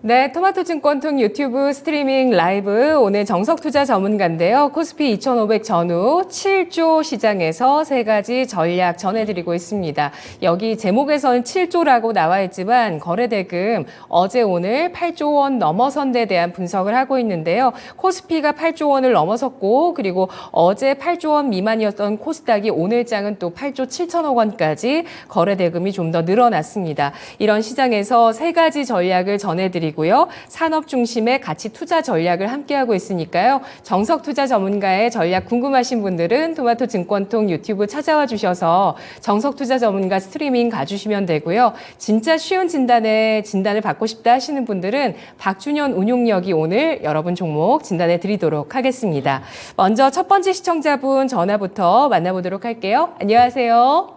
네, 토마토증권통 유튜브 스트리밍 라이브 오늘 정석투자 전문가인데요. 코스피 2500 전후 7조 시장에서 세 가지 전략 전해드리고 있습니다. 여기 제목에서는 7조라고 나와 있지만 거래대금 어제 오늘 8조 원 넘어선 데 대한 분석을 하고 있는데요. 코스피가 8조 원을 넘어섰고 그리고 어제 8조 원 미만이었던 코스닥이 오늘장은 또 8조 7천억 원까지 거래대금이 좀 더 늘어났습니다. 이런 시장에서 세 가지 전략을 전해드리고 고요. 산업 중심의 가치 투자 전략을 함께하고 있으니까요. 정석 투자 전문가의 전략 궁금하신 분들은 토마토증권통 유튜브 찾아와 주셔서 정석 투자 전문가 스트리밍 가주시면 되고요. 진짜 쉬운 진단을 받고 싶다 하시는 분들은 박준현 운용력이 오늘 여러분 종목 진단해 드리도록 하겠습니다. 먼저 첫 번째 시청자분 전화부터 만나보도록 할게요. 안녕하세요.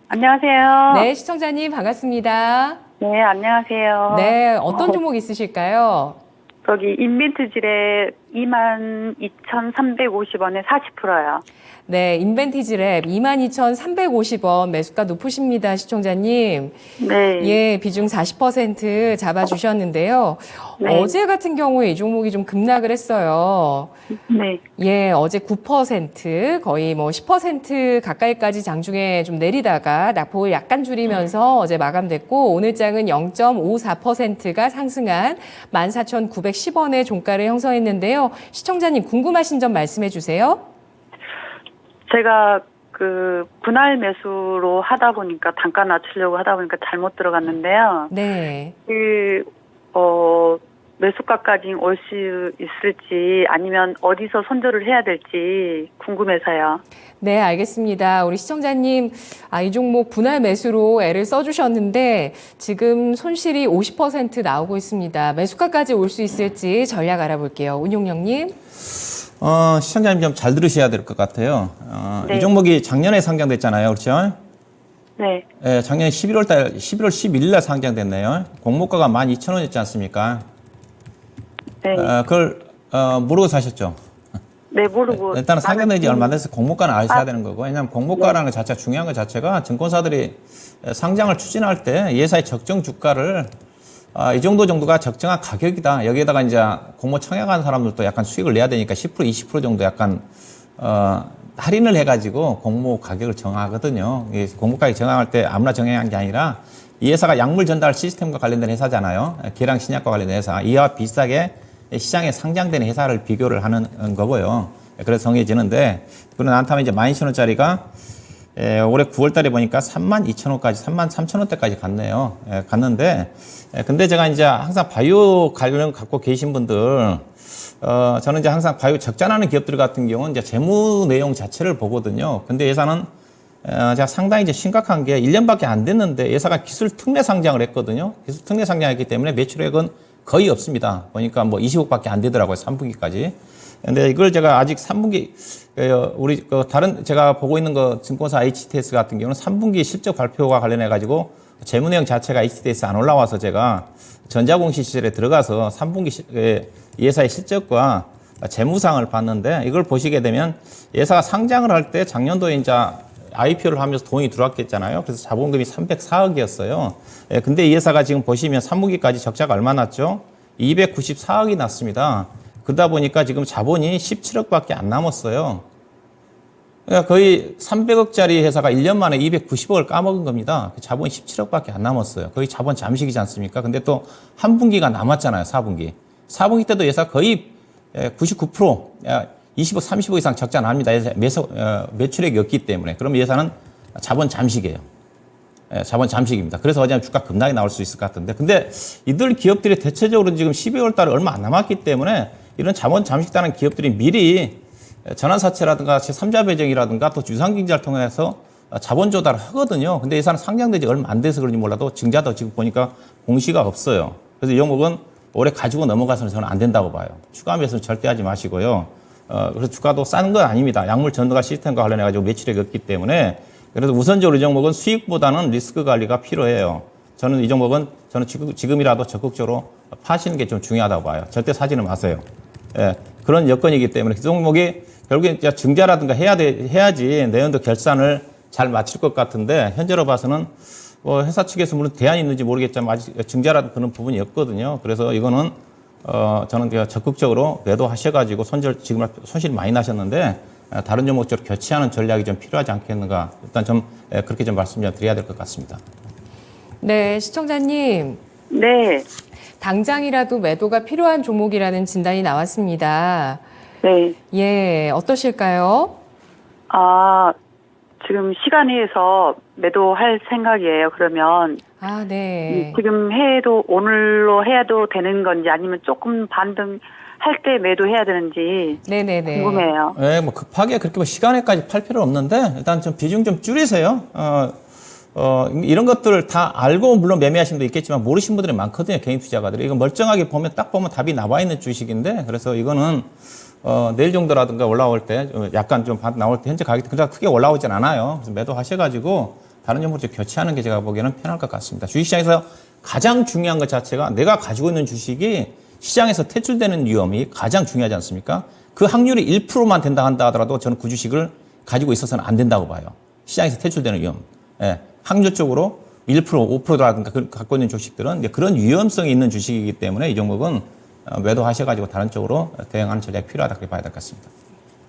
안녕하세요. 네, 시청자님 반갑습니다. 네, 안녕하세요. 네, 어떤 종목 있으실까요? 저기 인벤트질에 22,350원에 40%요. 네, 인벤티지랩 22,350원 매수가 높으십니다, 시청자님. 네. 예, 비중 40% 잡아주셨는데요. 네. 어제 같은 경우에 이 종목이 좀 급락을 했어요. 네. 예, 어제 9% 거의 뭐 10% 가까이까지 장중에 좀 내리다가 낙폭을 약간 줄이면서 어제 마감됐고 오늘장은 0.54%가 상승한 14,910원의 종가를 형성했는데요. 시청자님 궁금하신 점 말씀해 주세요. 제가 분할 매수로 하다 보니까 단가 낮추려고 하다 보니까 잘못 들어갔는데요. 네. 매수가까지 올 수 있을지 아니면 어디서 손절을 해야 될지 궁금해서요. 네, 알겠습니다. 우리 시청자님, 이 종목 분할 매수로 애를 써주셨는데 지금 손실이 50% 나오고 있습니다. 매수가까지 올 수 있을지 전략 알아볼게요. 운용령님. 시청자님 좀 잘 들으셔야 될 것 같아요. 네. 이 종목이 작년에 상장됐잖아요. 그렇죠? 네. 예, 작년 11월 11일 날 상장됐네요. 공모가가 12,000원이었지 않습니까? 네. 그걸 모르고 사셨죠? 네, 모르고. 일단은 상장된 지 얼마 안 돼서 공모가는 아셔야 되는 거고. 왜냐하면 공모가라는 것 자체가 중요한 것 자체가 증권사들이 상장을 추진할 때 예사의 적정 주가를 이 정도가 적정한 가격이다. 여기에다가 이제 공모 청약한 사람들도 약간 수익을 내야 되니까 10%, 20% 정도 약간 할인을 해가지고 공모 가격을 정하거든요. 공모 가격 정할 때 아무나 정한 게 아니라 이 회사가 약물 전달 시스템과 관련된 회사잖아요. 계량 신약과 관련된 회사. 이와 비슷하게 시장에 상장된 회사를 비교를 하는 거고요. 그래서 정해지는데 그런 안타면 이제 12,000원짜리가 올해 9월 달에 보니까 32,000원까지, 33,000원대까지 갔네요. 갔는데, 근데 제가 이제 항상 바이오 관련 갖고 계신 분들, 저는 이제 항상 바이오 적자나는 기업들 같은 경우는 이제 재무 내용 자체를 보거든요. 근데 예사는, 제가 상당히 이제 심각한 게 1년밖에 안 됐는데 예사가 기술 특례 상장을 했거든요. 기술 특례 상장했기 때문에 매출액은 거의 없습니다. 보니까 뭐 20억밖에 안 되더라고요. 3분기까지. 근데 이걸 제가 아직 3분기, 우리 다른 제가 보고 있는 거 증권사 HTS 같은 경우는 3분기 실적 발표가 관련해가지고 재무 내용 자체가 HTS 안 올라와서 제가 전자공시 시절에 들어가서 3분기 예사의 실적과 재무상을 봤는데 이걸 보시게 되면 예사가 상장을 할 때 작년도에 이제 IPO를 하면서 돈이 들어왔겠잖아요. 그래서 자본금이 304억이었어요. 근데 이 회사가 지금 보시면 3분기까지 적자가 얼마 났죠? 294억이 났습니다. 그러다 보니까 지금 자본이 17억밖에 안 남았어요. 그러니까 거의 300억짜리 회사가 1년 만에 290억을 까먹은 겁니다. 자본이 17억밖에 안 남았어요. 거의 자본 잠식이지 않습니까? 근데 또 한 분기가 남았잖아요. 4분기. 4분기 때도 회사 거의 99%, 20억, 30억 이상 적자 납니다. 매출액이 없기 때문에. 그럼 회사는 자본 잠식이에요. 자본 잠식입니다. 그래서 어제 주가 급락이 나올 수 있을 것 같은데. 근데 이들 기업들이 대체적으로 지금 12월 달에 얼마 안 남았기 때문에 이런 자본 잠식당한 기업들이 미리 전환사채라든가 제3자 배정이라든가 또 유상증자를 통해서 자본 조달을 하거든요. 근데 이 회사는 상장된 지 얼마 안 돼서 그런지 몰라도 증자도 지금 보니까 공시가 없어요. 그래서 이 종목은 올해 가지고 넘어가서는 저는 안 된다고 봐요. 추가 매수는 절대 하지 마시고요. 그래서 주가도 싼 건 아닙니다. 약물 전도가 시스템과 관련해가지고 매출액이 없기 때문에. 그래서 우선적으로 이 종목은 수익보다는 리스크 관리가 필요해요. 저는 이 종목은 지금이라도 적극적으로 파시는 게 좀 중요하다고 봐요. 절대 사지는 마세요. 그런 여건이기 때문에 그 종목이 결국에 증자라든가 해야지 내년도 결산을 잘 마칠 것 같은데 현재로 봐서는 뭐 회사 측에서 물론 대안이 있는지 모르겠지만 아직 증자라는 그런 부분이 없거든요. 그래서 이거는 저는 적극적으로 매도하셔가지고 지금 손실이 많이 나셨는데 다른 종목적으로 교체하는 전략이 좀 필요하지 않겠는가. 일단 좀 그렇게 좀 말씀 좀 드려야 될 것 같습니다. 네, 시청자님. 네. 당장이라도 매도가 필요한 종목이라는 진단이 나왔습니다. 네. 예, 어떠실까요? 아, 지금 시간에서 매도할 생각이에요. 그러면 아, 네. 지금 해도 오늘로 해도 되는 건지 아니면 조금 반등할 때 매도해야 되는지 네네네. 궁금해요. 네, 뭐 급하게 그렇게 뭐 시간에까지 팔 필요는 없는데 일단 좀 비중 좀 줄이세요. 이런 것들을 다 알고 물론 매매하시는 분도 있겠지만 모르시는 분들이 많거든요. 개인 투자가들이. 이거 멀쩡하게 보면 딱 보면 답이 나와 있는 주식인데 그래서 이거는 내일 정도라든가 올라올 때 약간 좀 나올 때 현재 가격이 그렇게 크게 올라오진 않아요. 그래서 매도하셔가지고 다른 종목을 좀 교체하는 게 제가 보기에는 편할 것 같습니다. 주식시장에서 가장 중요한 것 자체가 내가 가지고 있는 주식이 시장에서 퇴출되는 위험이 가장 중요하지 않습니까? 그 확률이 1%만 된다 한다 하더라도 저는 그 주식을 가지고 있어서는 안 된다고 봐요. 시장에서 퇴출되는 위험. 예, 확률적으로 1%, 5%라든가 갖고 있는 주식들은 이제 그런 위험성이 있는 주식이기 때문에 이 종목은 매도하셔가지고 다른 쪽으로 대응하는 전략이 필요하다 그렇게 봐야 될 것 같습니다.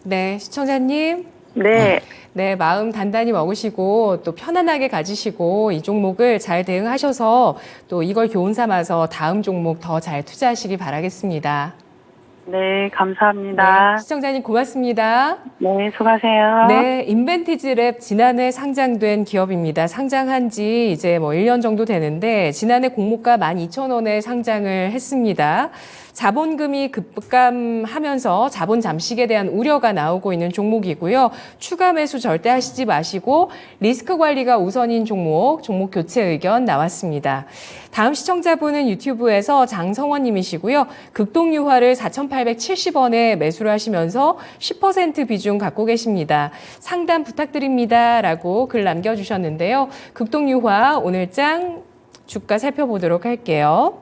네, 시청자님. 네. 네, 마음 단단히 먹으시고 또 편안하게 가지시고 이 종목을 잘 대응하셔서 또 이걸 교훈 삼아서 다음 종목 더 잘 투자하시기 바라겠습니다. 네, 감사합니다. 네, 시청자님 고맙습니다. 네, 수고하세요. 네, 인벤티지랩 지난해 상장된 기업입니다. 상장한 지 이제 뭐 1년 정도 되는데 지난해 공모가 12,000원에 상장을 했습니다. 자본금이 급감하면서 자본 잠식에 대한 우려가 나오고 있는 종목이고요. 추가 매수 절대 하시지 마시고 리스크 관리가 우선인 종목 교체 의견 나왔습니다. 다음 시청자분은 유튜브에서 장성원 님이시고요. 극동유화를 4,870원에 매수를 하시면서 10% 비중 갖고 계십니다. 상담 부탁드립니다. 라고 글 남겨주셨는데요. 극동유화 오늘장 주가 살펴보도록 할게요.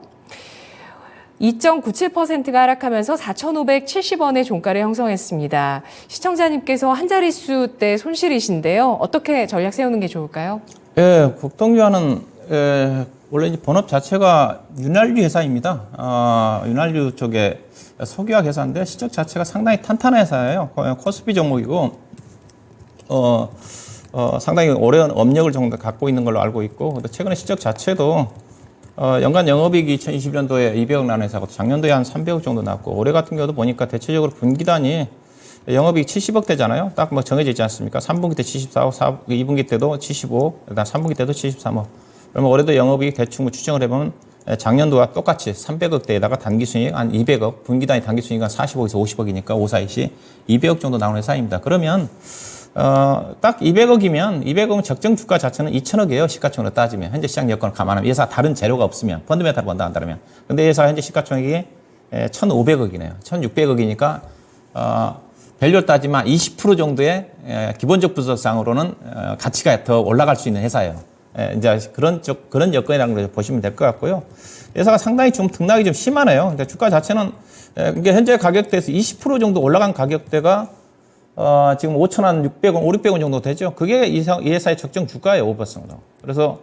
2.97%가 하락하면서 4,570원의 종가를 형성했습니다. 시청자님께서 한 자릿수 때 손실이신데요. 어떻게 전략 세우는 게 좋을까요? 예, 국동유화는 원래 이제 본업 자체가 윤활유 회사입니다. 윤활유 쪽에 석유화 회사인데 실적 자체가 상당히 탄탄한 회사예요. 코스피 종목이고 상당히 오랜 업력을 정도 갖고 있는 걸로 알고 있고 최근에 실적 자체도 연간 영업이익이 2021년도에 200억 나는 회사고 작년도에 한 300억 정도 나왔고 올해 같은 경우도 보니까 대체적으로 분기단이 영업이익 70억 대잖아요. 딱 뭐 정해져 있지 않습니까? 3분기 때 74억, 2분기 때도 75억, 그다음 3분기 때도 73억. 그러면 올해도 영업이익 대충 뭐 추정을 해보면 작년도와 똑같이 300억 대에다가 단기순이익 한 200억, 분기단위 단기순이익 한 45에서 50억이니까 5사이시 200억 정도 나오는 회사입니다. 그러면 딱 200억이면 적정 주가 자체는 2,000억이에요. 시가총액으로 따지면. 현재 시장 여건을 감안하면. 회사 다른 재료가 없으면. 펀드메탈 본다 한다면. 근데 회사 현재 시가총액이 1,500억이네요. 1,600억이니까, 밸류를 따지면 20% 정도의 기본적 분석상으로는 가치가 더 올라갈 수 있는 회사예요. 이제 그런 여건이라는 걸 보시면 될 것 같고요. 회사가 상당히 좀 등락이 좀 심하네요. 그러니까 주가 자체는, 이게 현재 가격대에서 20% 정도 올라간 가격대가 지금 5,600원, 5,600원 정도 되죠. 그게 이 회사의 적정 주가예요, 5%. 그래서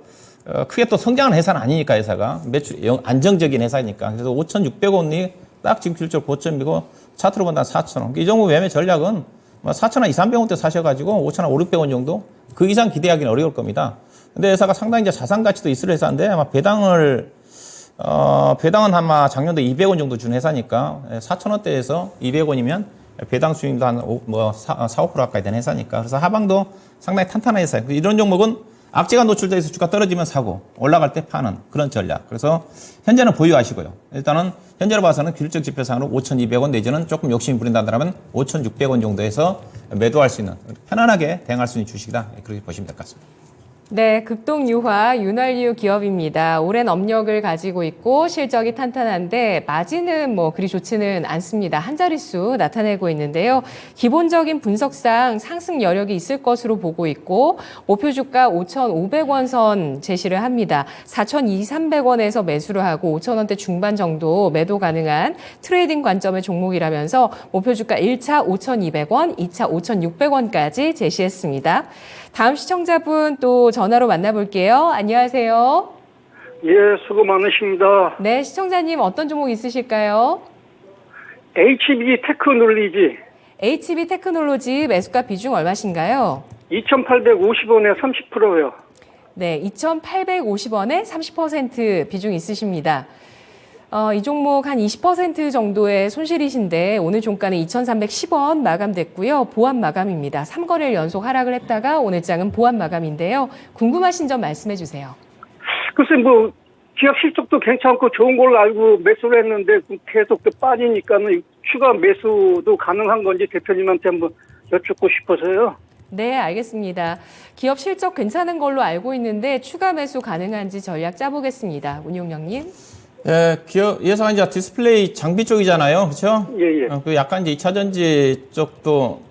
크게 또 성장하는 회사는 아니니까 회사가 매출 안정적인 회사니까. 그래서 5,600원이 딱 지금 실적 고점이고 차트로 본다면 4,000원. 이 정도 매매 전략은 4,000원, 2,300원대 사셔가지고 5,000원, 5,600원 정도 그 이상 기대하기는 어려울 겁니다. 근데 회사가 상당히 이제 자산 가치도 있을 회사인데 아마 배당은 아마 작년도 200원 정도 준 회사니까 4,000원대에서 200원이면 배당 수익도 한 4~5% 가까이 되는 회사니까. 그래서 하방도 상당히 탄탄한 회사예요. 이런 종목은 악재가 노출돼 있어 주가 떨어지면 사고 올라갈 때 파는 그런 전략. 그래서 현재는 보유하시고요. 일단은 현재로 봐서는 기술적 지표상으로 5,200원 내지는 조금 욕심이 부린다면 5,600원 정도에서 매도할 수 있는 편안하게 대응할 수 있는 주식이다. 그렇게 보시면 될 것 같습니다. 네, 극동유화 윤활유 기업입니다. 오랜 업력을 가지고 있고 실적이 탄탄한데 마진은 뭐 그리 좋지는 않습니다. 한 자릿수 나타내고 있는데요. 기본적인 분석상 상승 여력이 있을 것으로 보고 있고 목표 주가 5,500원 선 제시를 합니다. 4,200~300원에서 매수를 하고 5,000원대 중반 정도 매도 가능한 트레이딩 관점의 종목이라면서 목표 주가 1차 5,200원, 2차 5,600원까지 제시했습니다. 다음 시청자분 또 전화로 만나볼게요. 안녕하세요. 예, 수고 많으십니다. 네, 시청자님 어떤 종목 있으실까요? HB 테크놀리지 HB 테크놀로지 매수가 비중 얼마신가요? 2,850원에 30%요. 네, 2,850원에 30% 비중 있으십니다. 이 종목 한 20% 정도의 손실이신데 오늘 종가는 2,310원 마감됐고요. 보합 마감입니다. 3거래일 연속 하락을 했다가 오늘 장은 보합 마감인데요. 궁금하신 점 말씀해 주세요. 글쎄 뭐 기업 실적도 괜찮고 좋은 걸로 알고 매수를 했는데 계속 또 빠지니까는 추가 매수도 가능한 건지 대표님한테 한번 여쭙고 싶어서요. 네, 알겠습니다. 기업 실적 괜찮은 걸로 알고 있는데 추가 매수 가능한지 전략 짜보겠습니다. 운용령님. 예, 예상 이제 디스플레이 장비 쪽이잖아요. 그렇죠? 예, 예. 그 약간 이제 2차전지 쪽도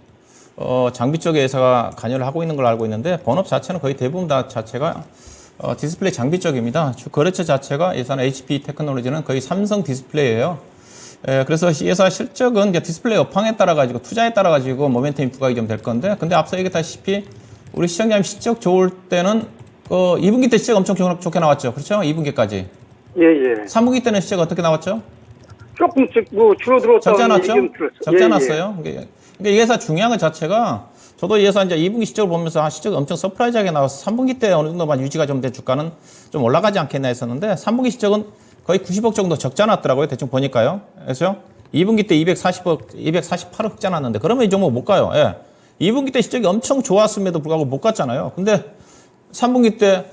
장비 쪽에 회사가 관여를 하고 있는 걸로 알고 있는데 본업 자체는 거의 대부분 다 자체가 디스플레이 장비 쪽입니다. 주 거래처 자체가 예산 HP 테크놀로지는 거의 삼성 디스플레이예요. 그래서 이 회사 실적은 이제 디스플레이 업황에 따라 가지고 투자에 따라 가지고 모멘텀이 부각이 좀 될 건데, 근데 앞서 얘기했다시피 우리 시청자님 실적 좋을 때는 2분기 때 실적 엄청 좋게 나왔죠. 그렇죠? 2분기까지. 예, 예. 3분기 때는 실적 어떻게 나왔죠? 조금씩 뭐 줄어들었다는 적지 않았죠? 얘기는 들었어요. 적지 예, 않았어요. 그러니까 이 회사 중요한 것 자체가 저도 이 회사 이제 2분기 실적을 보면서 실적이 엄청 서프라이즈하게 나와서 3분기 때 어느 정도만 유지가 좀 된 주가는 좀 올라가지 않겠나 했었는데 3분기 실적은 거의 90억 정도 적지 않았더라고요. 대충 보니까요. 그래서 2분기 때 248억 적지 않았는데 그러면 이 종목 못 가요. 예. 2분기 때 실적이 엄청 좋았음에도 불구하고 못 갔잖아요. 근데 3분기 때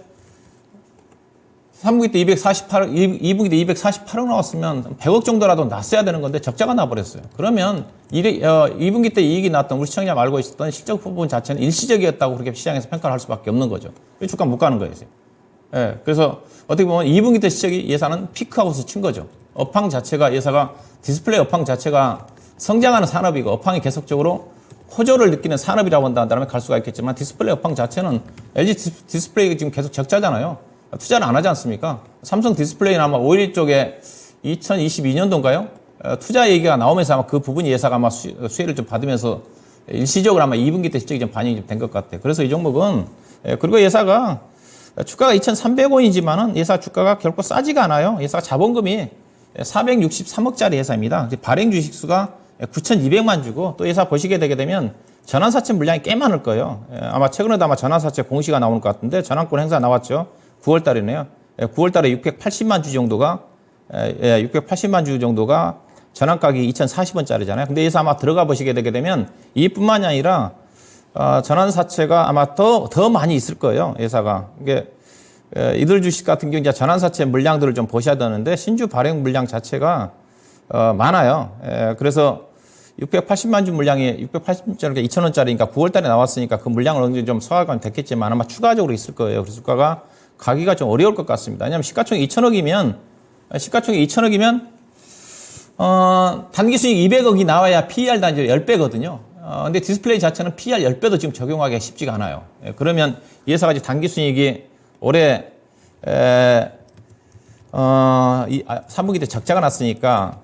248억, 2분기 때 248억 나왔으면 100억 정도라도 났어야 되는 건데 적자가 나버렸어요. 그러면 2분기 때 이익이 났던 우리 시청자 알고 있었던 실적 부분 자체는 일시적이었다고 그렇게 시장에서 평가를 할 수밖에 없는 거죠. 주가 못 가는 거예요. 예, 그래서 어떻게 보면 2분기 때 실적이 예산은 피크아웃을 친 거죠. 업황 자체가 예사가 디스플레이 업황 자체가 성장하는 산업이고 업황이 계속적으로 호조를 느끼는 산업이라고 한다면 갈 수가 있겠지만 디스플레이 업황 자체는 LG 디스플레이가 지금 계속 적자잖아요. 투자를 안 하지 않습니까? 삼성 디스플레이는 아마 5일 쪽에 2022년도인가요? 투자 얘기가 나오면서 아마 그 부분이 예사가 아마 수혜를 좀 받으면서 일시적으로 아마 2분기 때 실적이 좀 반영이 좀 된 것 같아요. 그래서 이 종목은 그리고 예사가 주가가 2,300원이지만은 예사 주가가 결코 싸지가 않아요. 예사가 자본금이 463억짜리 회사입니다. 발행 주식 수가 9,200만 주고 또 예사 보시게 되게 되면 전환사채 물량이 꽤 많을 거예요. 아마 최근에도 아마 전환사채 공시가 나오는 것 같은데 전환권 행사 나왔죠. 9월 달이네요. 9월 달에 680만 주 정도가 680만 주 정도가 전환가격이 2,040원짜리잖아요. 근데 예사 아마 들어가 보시게 되게 되면 이뿐만이 아니라 전환사채가 아마 더 많이 있을 거예요. 예사가. 이게 이들 주식 같은 경우 이제 전환사채 물량들을 좀 보셔야 되는데 신주 발행 물량 자체가 많아요. 그래서 680만 주 물량이 680짜리 2,000원짜리니까 9월 달에 나왔으니까 그 물량을 어느 정도 좀 소화가 됐겠지만 아마 추가적으로 있을 거예요. 그래서 주가가 가기가 좀 어려울 것 같습니다. 왜냐하면 시가총액 2,000억이면 단기 수익 200억이 나와야 PER 단지 10배거든요. 근데 디스플레이 자체는 PER 10배도 지금 적용하기가 쉽지가 않아요. 그러면 이 회사가 단기 수익이 올해 3분기 때 적자가 났으니까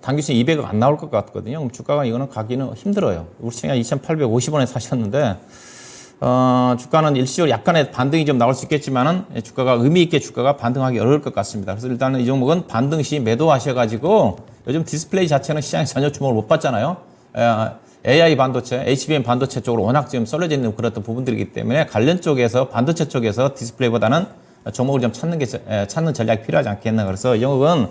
단기 수익 200억 안 나올 것 같거든요. 그럼 주가가 이거는 가기는 힘들어요. 우리 시장이 2,850원에 사셨는데 주가는 일시적으로 약간의 반등이 좀 나올 수 있겠지만은 주가가 의미 있게 주가가 반등하기 어려울 것 같습니다. 그래서 일단은 이 종목은 반등 시 매도하셔가지고 요즘 디스플레이 자체는 시장에 전혀 주목을 못 받잖아요. AI 반도체, HBM 반도체 쪽으로 워낙 지금 쏠려져 있는 그런 부분들이기 때문에 관련 쪽에서 반도체 쪽에서 디스플레이보다는 종목을 좀 찾는 전략이 필요하지 않겠나. 그래서 이 종목은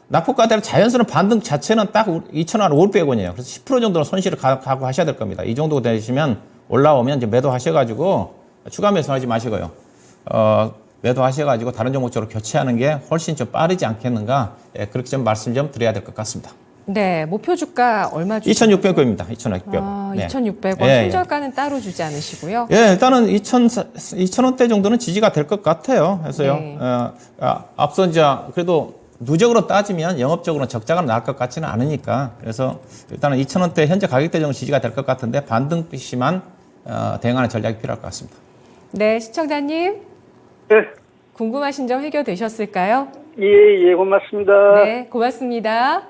낙폭과대로 자연스러운 반등 자체는 딱 2,000원 500원이에요. 그래서 10% 정도는 손실을 가고 하셔야 될 겁니다. 이 정도 되시면 올라오면 이제 매도하셔가지고 추가 매수하지 마시고요. 매도하셔가지고 다른 종목 쪽으로 교체하는 게 훨씬 좀 빠르지 않겠는가. 그렇게 좀 말씀 좀 드려야 될 것 같습니다. 네, 목표 주가 얼마 주죠? 2,600원입니다. 2,600원. 네. 2,600원. 손절가는 따로 주지 않으시고요. 예, 일단은 2,000원대 정도는 지지가 될 것 같아요. 그래서요. 네. 앞서 이제 그래도 누적으로 따지면 영업적으로는 적자가 날 것 같지는 않으니까. 그래서 일단은 2,000원대 현재 가격대 정도 지지가 될 것 같은데 반등 시만 대응하는 전략이 필요할 것 같습니다. 네, 시청자님. 네. 궁금하신 점 해결되셨을까요? 예, 고맙습니다. 네, 고맙습니다.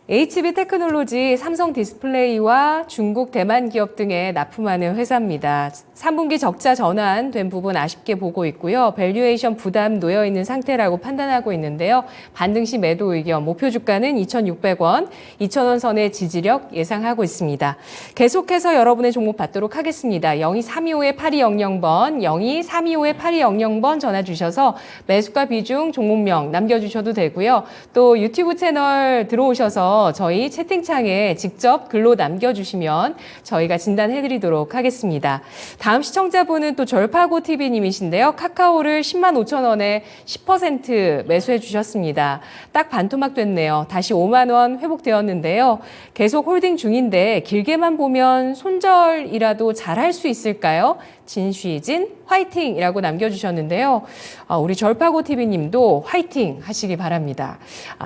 HB테크놀로지, 삼성 디스플레이와 중국, 대만 기업 등에 납품하는 회사입니다. 3분기 적자 전환된 부분 아쉽게 보고 있고요. 밸류에이션 부담 놓여 있는 상태라고 판단하고 있는데요. 반등 시 매도 의견, 목표 주가는 2,600원, 2,000원 선의 지지력 예상하고 있습니다. 계속해서 여러분의 종목 받도록 하겠습니다. 02-325-8200번, 02-325-8200번 전화 주셔서 매수가 비중, 종목명 남겨주셔도 되고요. 또 유튜브 채널 들어오셔서 저희 채팅창에 직접 글로 남겨주시면 저희가 진단해드리도록 하겠습니다. 다음 시청자분은 또 절파고TV님이신데요. 카카오를 10만 5천 원에 10% 매수해 주셨습니다. 딱 반토막 됐네요. 다시 5만 원 회복되었는데요. 계속 홀딩 중인데 길게만 보면 손절이라도 잘할 수 있을까요? 진쉬진 화이팅이라고 남겨주셨는데요. 우리 절파고TV님도 화이팅 하시기 바랍니다.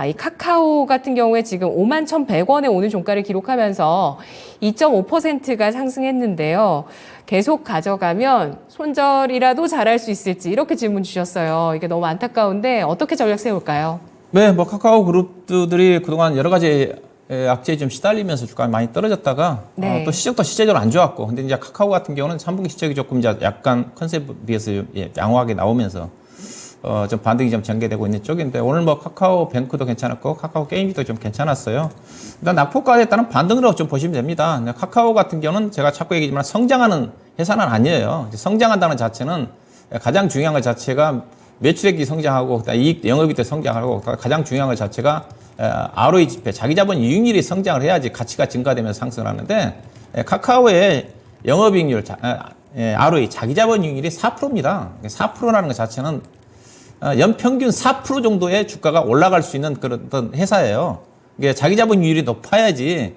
이 카카오 같은 경우에 지금 5만 1,100원에 오는 종가를 기록하면서 2.5%가 상승했는데요. 계속 가져가면 손절이라도 잘할 수 있을지 이렇게 질문 주셨어요. 이게 너무 안타까운데 어떻게 전략 세울까요? 네, 뭐 카카오 그룹들이 그동안 여러 가지 악재에 좀 시달리면서 주가가 많이 떨어졌다가 네. 또 시적도 실제적으로 안 좋았고, 근데 이제 카카오 같은 경우는 3분기 시적이 조금 이제 약간 컨셉에 비해서 양호하게 나오면서 좀 반등이 좀 전개되고 있는 쪽인데, 오늘 뭐 카카오 뱅크도 괜찮았고 카카오 게임즈도 좀 괜찮았어요. 일단 낙폭과에 따른 반등으로 좀 보시면 됩니다. 카카오 같은 경우는 제가 자꾸 얘기지만 성장하는 회사는 아니에요. 성장한다는 자체는 가장 중요한 것 자체가 매출액이 성장하고 이익 영업이익도 성장하고, 가장 중요한 것 자체가 ROE 지표, 자기자본 이익률이 성장을 해야지 가치가 증가되면서 상승을 하는데, 카카오의 영업이익률, ROE, 자기자본 이익률이 4%입니다. 4%라는 것 자체는 연평균 4% 정도의 주가가 올라갈 수 있는 그런 회사예요. 이게 자기자본 이익률이 높아야지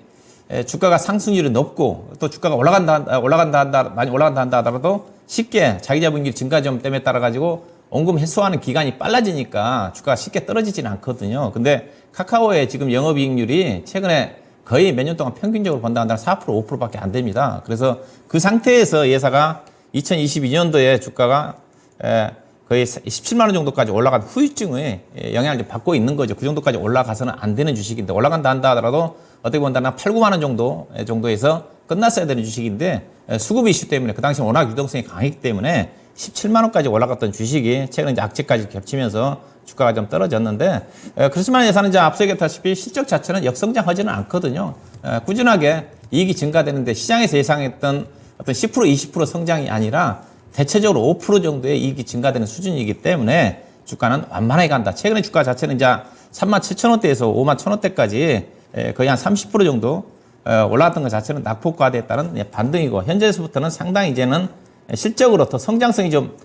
주가가 상승률이 높고, 또 주가가 많이 올라간다 하더라도 쉽게 자기자본이익 증가점 때문에 따라 가지고 원금 회수하는 기간이 빨라지니까 주가가 쉽게 떨어지지는 않거든요. 근데 카카오의 지금 영업이익률이 최근에 거의 몇 년 동안 평균적으로 본다 한다면 4%, 5%밖에 안 됩니다. 그래서 그 상태에서 예사가 2022년도에 주가가 거의 17만 원 정도까지 올라간 후유증의 영향을 좀 받고 있는 거죠. 그 정도까지 올라가서는 안 되는 주식인데, 올라간다 한다 하더라도 어떻게 본다면 8, 9만 원 정도에서 끝났어야 되는 주식인데, 수급 이슈 때문에 그 당시 워낙 유동성이 강했기 때문에 17만 원까지 올라갔던 주식이 최근 이제 악재까지 겹치면서 주가가 좀 떨어졌는데, 그렇지만 예산은 이제 앞서 얘기했다시피 실적 자체는 역성장하지는 않거든요. 꾸준하게 이익이 증가되는데, 시장에서 예상했던 어떤 10%, 20% 성장이 아니라 대체적으로 5% 정도의 이익이 증가되는 수준이기 때문에 주가는 완만하게 간다. 최근에 주가 자체는 이제 3만 7천 원대에서 5만 1천 원대까지 거의 한 30% 정도 올라갔던 것 자체는 낙폭과대에 따른 반등이고, 현재에서부터는 상당히 이제는 실적으로 더 성장성이 좀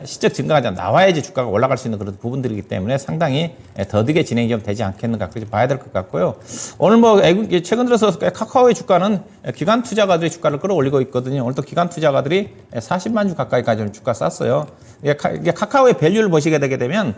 실적 증가가 좀 나와야지 주가가 올라갈 수 있는 그런 부분들이기 때문에 상당히 더디게 진행이 좀 되지 않겠는가, 그렇게 봐야 될 것 같고요. 오늘 뭐 최근 들어서 카카오의 주가는 기관 투자가들이 주가를 끌어올리고 있거든요. 오늘 또 기관 투자가들이 40만 주 가까이까지 좀 주가 쌌어요. 이게 카카오의 밸류를 보시게 되게 되면,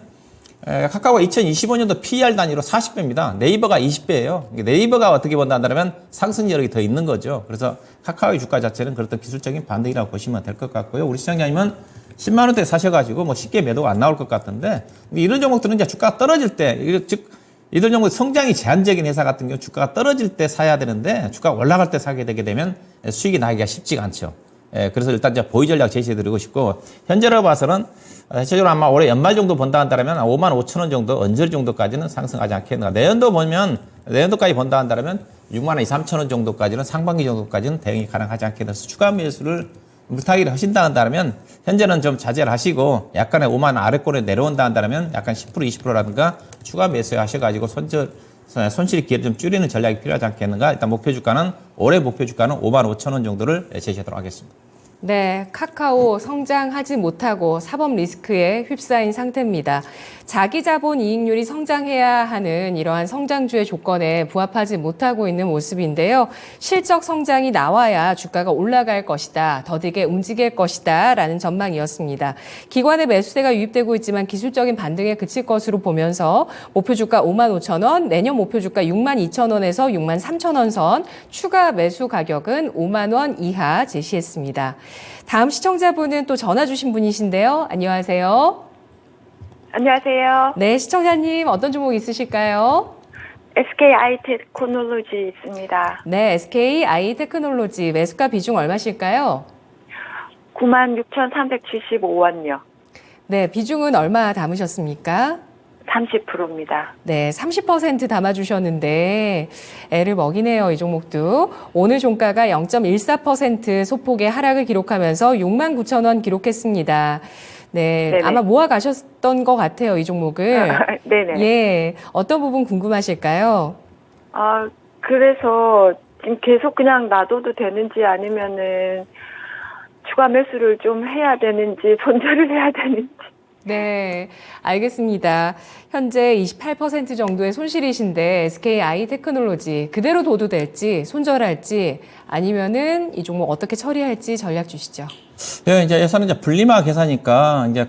카카오가 2025년도 PER 단위로 40배입니다. 네이버가 20배예요. 네이버가 어떻게 본다 한다면 상승 여력이 더 있는 거죠. 그래서 카카오의 주가 자체는 그렇던 기술적인 반등이라고 보시면 될 것 같고요. 우리 시청자님은 10만 원대 사셔가지고 뭐 쉽게 매도가 안 나올 것 같은데, 이런 종목들은 이제 주가가 떨어질 때, 즉 이런 종목 성장이 제한적인 회사 같은 경우 주가가 떨어질 때 사야 되는데, 주가가 올라갈 때 사게 되게 되면 수익이 나기가 쉽지가 않죠. 그래서 일단 이제 보유 전략 제시해드리고 싶고, 현재로 봐서는 대체적으로 아마 올해 연말 정도 본다 한다면 5만 5천 원 정도, 언저리 정도까지는 상승하지 않겠는가. 내년도까지 본다 한다면 6만 원, 2, 3천 원 정도까지는, 상반기 정도까지는 대응이 가능하지 않겠는가. 추가 매수를 물타기를 하신다 한다면 현재는 좀 자제를 하시고, 약간의 5만 원 아래권에 내려온다 한다면 약간 10%, 20%라든가 추가 매수하셔가지고 손실이 기회를 좀 줄이는 전략이 필요하지 않겠는가. 일단 목표 주가는, 올해 목표 주가는 5만 5천 원 정도를 제시하도록 하겠습니다. 네, 카카오 성장하지 못하고 사법 리스크에 휩싸인 상태입니다. 자기 자본 이익률이 성장해야 하는 이러한 성장주의 조건에 부합하지 못하고 있는 모습인데요. 실적 성장이 나와야 주가가 올라갈 것이다, 더디게 움직일 것이다 라는 전망이었습니다. 기관의 매수세가 유입되고 있지만 기술적인 반등에 그칠 것으로 보면서 목표 주가 5만 5천 원, 내년 목표 주가 6만 2천 원에서 6만 3천 원 선, 추가 매수 가격은 5만 원 이하 제시했습니다. 다음 시청자분은 또 전화 주신 분이신데요. 안녕하세요. 안녕하세요. 네, 시청자님 어떤 종목 있으실까요? SK 아이테크놀로지 있습니다. 네, SK 아이테크놀로지 매수가 비중 얼마실까요? 96,375원요. 네, 비중은 얼마 담으셨습니까? 30%입니다. 네, 30% 담아주셨는데 애를 먹이네요, 이 종목도. 오늘 종가가 0.14% 소폭의 하락을 기록하면서 69,000원 기록했습니다. 네, 네네. 아마 모아 가셨던 것 같아요, 이 종목을. 네네. 예, 어떤 부분 궁금하실까요? 그래서 지금 계속 그냥 놔둬도 되는지 아니면은 추가 매수를 좀 해야 되는지 손절을 해야 되는지. 네, 알겠습니다. 현재 28% 정도의 손실이신데 SK 아이테크놀로지 그대로 둬도 될지 손절할지 아니면은 이 종목 어떻게 처리할지 전략 주시죠. 예, 이제 예산은 이제 분리마 계산이니까 이제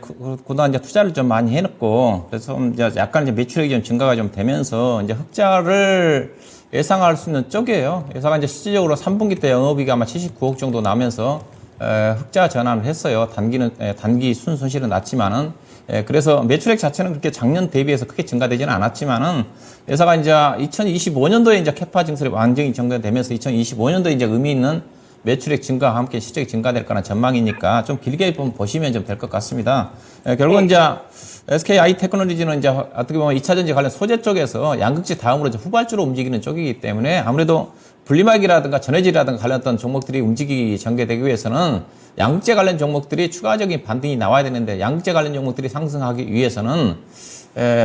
그동안 이제 투자를 좀 많이 해놓고 그래서 이제 약간 이제 매출액이 좀 증가가 좀 되면서 이제 흑자를 예상할 수 있는 쪽이에요. 예상은 이제 실질적으로 3분기 때 영업이익이 아마 79억 정도 나면서 흑자 전환을 했어요. 단기 순손실은 났지만은 그래서 매출액 자체는 그렇게 작년 대비해서 크게 증가되지는 않았지만은 회사가 이제 2025년도에 이제 캐파 증설이 완전히 전개되면서 2025년도에 이제 의미 있는 매출액 증가와 함께 실적이 증가될 거라는 전망이니까 좀 길게 보시면 좀 될 것 같습니다. 결국은 이제 SK 아이테크놀로지는 이제 어떻게 보면 2차 전지 관련 소재 쪽에서 양극재 다음으로 이제 후발주로 움직이는 쪽이기 때문에 아무래도 분리막이라든가 전해질이라든가 관련된 종목들이 움직이기 전개되기 위해서는 양극재 관련 종목들이 추가적인 반등이 나와야 되는데 양극재 관련 종목들이 상승하기 위해서는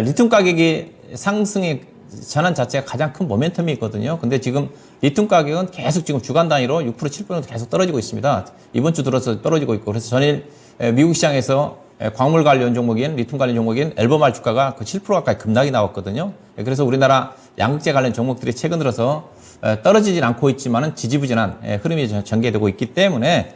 리튬 가격이 상승의 전환 자체가 가장 큰 모멘텀이 있거든요. 근데 지금 리튬 가격은 계속 지금 주간 단위로 6%, 7% 계속 떨어지고 있습니다. 이번 주 들어서 떨어지고 있고 그래서 전일 미국 시장에서 광물 관련 종목인 리튬 관련 종목인 엘버말 주가가 그 7% 가까이 급락이 나왔거든요. 그래서 우리나라 양극재 관련 종목들이 최근 들어서 떨어지진 않고 있지만은 지지부진한 흐름이 전개되고 있기 때문에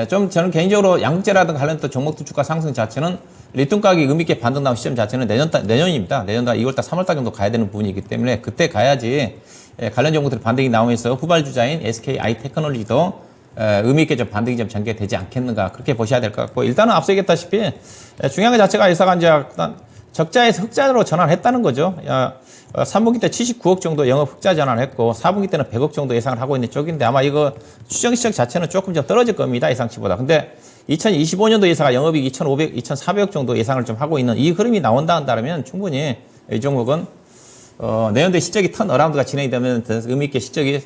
좀 저는 개인적으로 양극재라든가 관련된 종목들 주가 상승 자체는 리튬 가격이 의미 있게 반등 나온 시점 자체는 내년입니다. 내년달 2월달, 3월달 정도 가야 되는 부분이기 때문에 그때 가야지 관련 종목들 반등이 나오면서 후발주자인 SK 아이테크놀로지도 의미 있게 좀 반등이 좀 전개되지 않겠는가 그렇게 보셔야 될 것 같고 일단은 앞서 얘기했다시피 중요한 것 자체가 회사가 이제 적자에서 흑자로 전환했다는 거죠. 3분기 때 79억 정도 영업 흑자 전환을 했고 4분기 때는 100억 정도 예상을 하고 있는 쪽인데 아마 이거 추정 시적 자체는 조금 좀 떨어질 겁니다. 예상치보다. 근데 2025년도 예사가 영업이익 2,500, 2,400억 정도 예상을 좀 하고 있는 이 흐름이 나온다 한다면 충분히 이 종목은 내년도에 실적이 턴어라운드가 진행이 되면 의미 있게 실적이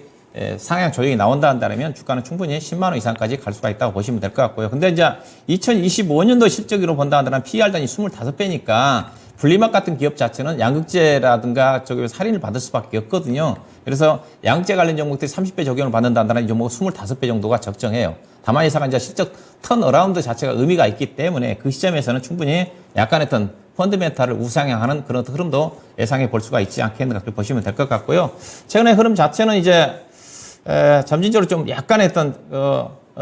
상향 조정이 나온다 한다면 주가는 충분히 10만 원 이상까지 갈 수가 있다고 보시면 될 것 같고요. 근데 이제 2025년도 실적으로 본다 한다면 PER 단위 25배니까 분리막 같은 기업 자체는 양극재라든가 저기서 할인을 받을 수밖에 없거든요. 그래서 양극재 관련 종목들이 30배 적용을 받는다 한다면 이 종목은 25배 정도가 적정해요. 다만 예사가 이제 실적 턴어라운드 자체가 의미가 있기 때문에 그 시점에서는 충분히 약간의 어떤 펀드멘탈을 우상향하는 그런 흐름도 예상해 볼 수가 있지 않겠는가 그렇게 보시면 될 것 같고요. 최근의 흐름 자체는 이제 점진적으로 좀 약간의 어떤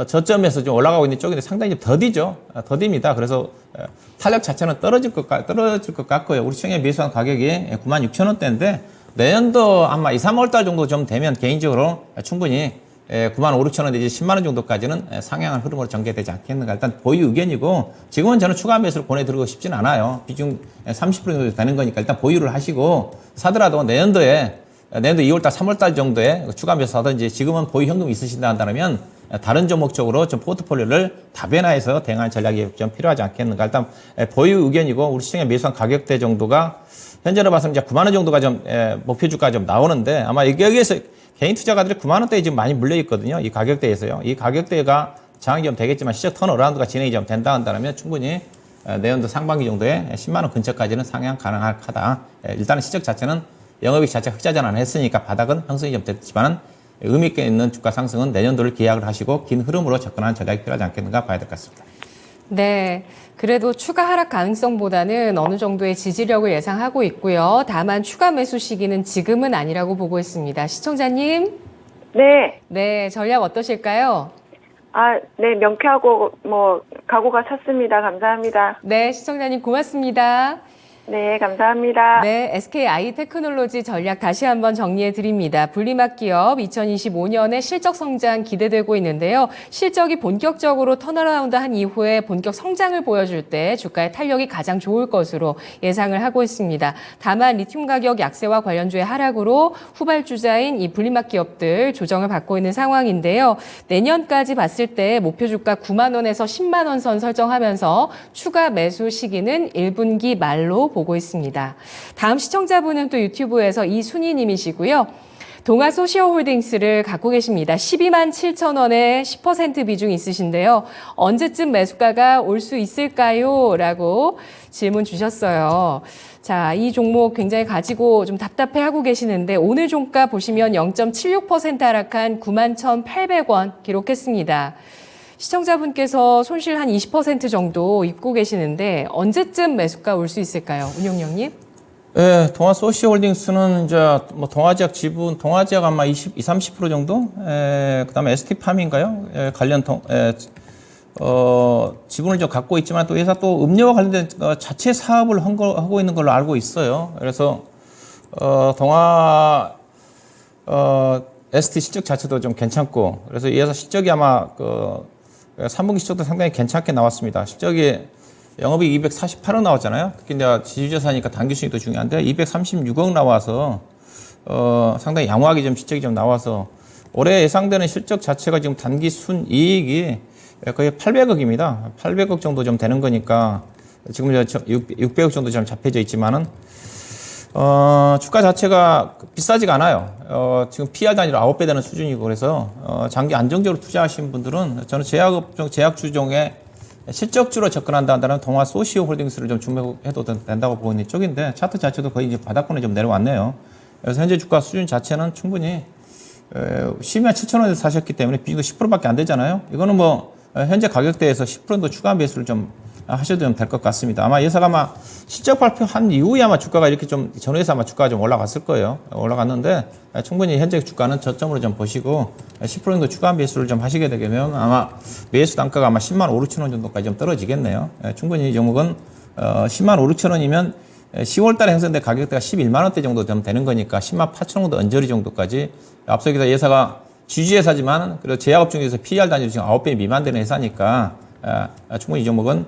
저점에서 좀 올라가고 있는 쪽인데 상당히 좀 더디죠. 더딥니다. 그래서 탄력 자체는 떨어질 것 같고요. 우리 시장에 매수한 가격이 96,000원대인데 내년도 아마 2, 3월 달 정도 좀 되면 개인적으로 충분히 95,000원 내지 10만 원 정도까지는 상향한 흐름으로 전개되지 않겠는가. 일단 보유 의견이고 지금은 저는 추가 매수를 보내드리고 싶지는 않아요. 비중 30% 정도 되는 거니까 일단 보유를 하시고 사더라도 내년도 2월달, 3월달 정도에 추가 매수 하든지 지금은 보유 현금이 있으신다 한다면 다른 종목 쪽으로 좀 포트폴리오를 다변화해서 대응할 전략이 좀 필요하지 않겠는가. 일단 보유 의견이고 우리 시장에 매수한 가격대 정도가 현재로 봐서는 이제 9만 원 정도가 좀 목표 주가가 좀 나오는데 아마 여기에서 개인 투자가들이 9만 원대에 지금 많이 물려 있거든요. 이 가격대에서요. 이 가격대가 장악이 좀 되겠지만 시적 턴어라운드가 진행이 좀 된다 한다면 충분히 내년도 상반기 정도에 10만 원 근처까지는 상향 가능하다. 일단은 시적 자체는 영업이익 자체 흑자 전환을 했으니까 바닥은 형성이 좀 됐지만 의미 있게 있는 주가 상승은 내년도를 기약을 하시고 긴 흐름으로 접근하는 전략이 필요하지 않겠는가 봐야 될 것 같습니다. 네. 그래도 추가 하락 가능성보다는 어느 정도의 지지력을 예상하고 있고요. 다만 추가 매수 시기는 지금은 아니라고 보고 있습니다. 시청자님. 네. 네. 전략 어떠실까요? 네. 명쾌하고 각오가 찼습니다. 감사합니다. 네. 시청자님 고맙습니다. 네, 감사합니다. 네, SKI 테크놀로지 전략 다시 한번 정리해 드립니다. 분리막 기업 2025년에 실적 성장 기대되고 있는데요. 실적이 본격적으로 턴어라운드 한 이후에 본격 성장을 보여줄 때 주가의 탄력이 가장 좋을 것으로 예상을 하고 있습니다. 다만 리튬 가격 약세와 관련주의 하락으로 후발주자인 이 분리막 기업들 조정을 받고 있는 상황인데요. 내년까지 봤을 때 목표 주가 9만 원에서 10만 원 선 설정하면서 추가 매수 시기는 1분기 말로 보고 있습니다. 다음 시청자분은 또 유튜브에서 이순희님이시고요. 동아소시오홀딩스를 갖고 계십니다. 12만 7천 원에 10% 비중 있으신데요. 언제쯤 매수가가 올 수 있을까요? 라고 질문 주셨어요. 자, 이 종목 굉장히 가지고 좀 답답해하고 계시는데 오늘 종가 보시면 0.76% 하락한 9만 1,800원 기록했습니다. 시청자분께서 손실 한 20% 정도 입고 계시는데 언제쯤 매수가 올 수 있을까요? 운용령님? 예, 동아소시홀딩스는 이제 뭐 동아지약 지분, 동아지약 아마 30% 정도? 그다음에 ST팜인가요? 관련 지분을 좀 갖고 있지만 또 회사 또 음료와 관련된 자체 사업을 하고 있는 걸로 알고 있어요. 그래서 ST 실적 자체도 좀 괜찮고, 그래서 이 회사 실적이 아마 3분기 실적도 상당히 괜찮게 나왔습니다. 실적이 영업이익 248억 나왔잖아요. 특히 이제 지주자사니까 당기순이익도 중요한데 236억 나와서 상당히 양호하게 좀 실적이 좀 나와서 올해 예상되는 실적 자체가 지금 단기 순이익이 거의 800억입니다. 800억 정도 좀 되는 거니까 지금 600억 정도 좀 잡혀져 있지만은 주가 자체가 비싸지가 않아요. 지금 PR 단위로 9배 되는 수준이고, 그래서 장기 안정적으로 투자하신 분들은 저는 제약주 중에 실적주로 접근한다 한다면 동아소시오홀딩스를 좀 주목해도 된다고 보는 쪽인데, 차트 자체도 거의 이제 바닥권에 좀 내려왔네요. 그래서 현재 주가 수준 자체는 충분히 12만 7천 원에서 사셨기 때문에 비중도 10%밖에 안 되잖아요. 이거는 뭐 현재 가격대에서 10%도 추가 매수를 좀 하셔도 될 것 같습니다. 아마 예사가 아마 실적 발표한 이후에 아마 주가가 이렇게 좀 전후에서 아마 주가가 좀 올라갔을 거예요. 올라갔는데 충분히 현재 주가는 저점으로 좀 보시고 10% 정도 추가 매수를 좀 하시게 되면 아마 매수 단가가 아마 10만 5, 6천 원 정도까지 좀 떨어지겠네요. 충분히 이 종목은 10만 5, 6천 원이면 10월 달에 형성된 가격대가 11만 원대 정도 좀 되는 거니까 10만 8천 원 정도 언저리 정도까지, 앞서 여기서 예사가 지주회사지만 그리고 제약업 중에서 PR 단위로 지금 9배 미만 되는 회사니까 충분히 이 종목은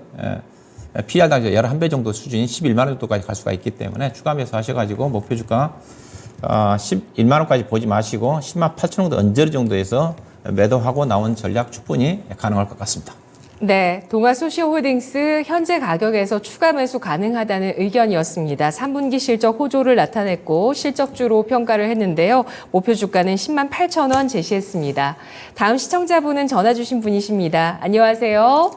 PR 단위로 11배 정도 수준인 11만 원 정도까지 갈 수가 있기 때문에 추가 매수 하셔가지고 목표 주가 11만 원까지 보지 마시고 10만 8천 원 정도 언저리 정도에서 매도하고 나온 전략 충분히 가능할 것 같습니다. 네, 동아소시오홀딩스 현재 가격에서 추가 매수 가능하다는 의견이었습니다. 3분기 실적 호조를 나타냈고 실적주로 평가를 했는데요. 목표 주가는 10만 8천 원 제시했습니다. 다음 시청자분은 전화 주신 분이십니다. 안녕하세요.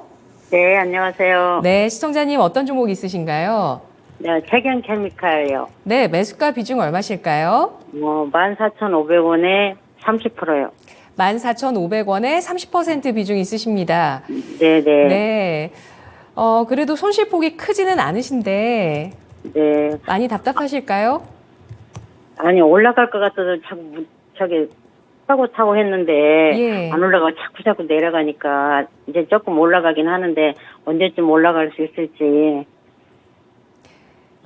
네, 안녕하세요. 네, 시청자님 어떤 종목 있으신가요? 네, 태경케미칼요. 네, 매수가 비중 얼마실까요? 14,500원에 30%요. 14,500원에 30% 비중 있으십니다. 네네. 네. 그래도 손실폭이 크지는 않으신데 네. 많이 답답하실까요? 아니, 올라갈 것 같아서 자꾸, 타고 했는데, 예. 안 올라가고 자꾸 내려가니까, 이제 조금 올라가긴 하는데, 언제쯤 올라갈 수 있을지.